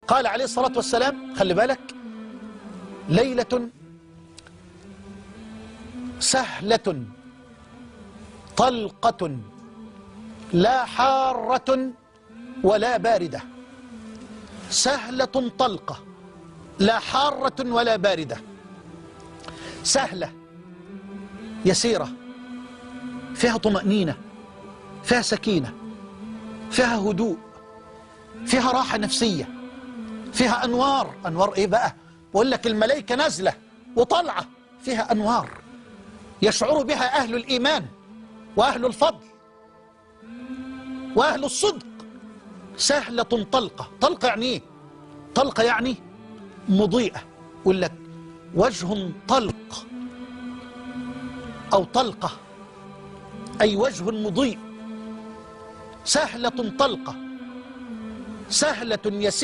قال عليه الصلاة والسلام، خلي بالك، ليلة سهلة طلقة لا حارة ولا باردة. سهلة طلقة لا حارة ولا باردة. سهلة يسيرة، فيها طمأنينة، فيها سكينة، فيها هدوء، فيها راحة نفسية، فيها أنوار. أنوار إيه بقى؟ بقول لك الملائكة نازلة وطلعة، فيها أنوار يشعر بها أهل الإيمان وأهل الفضل وأهل الصدق. سهلة طلقة. طلقة يعني إيه؟ طلقة يعني مضيئة. يقول لك وجه طلق أو طلقة، أي وجه مضيء. سهلة طلقة، سهلة يسيرة.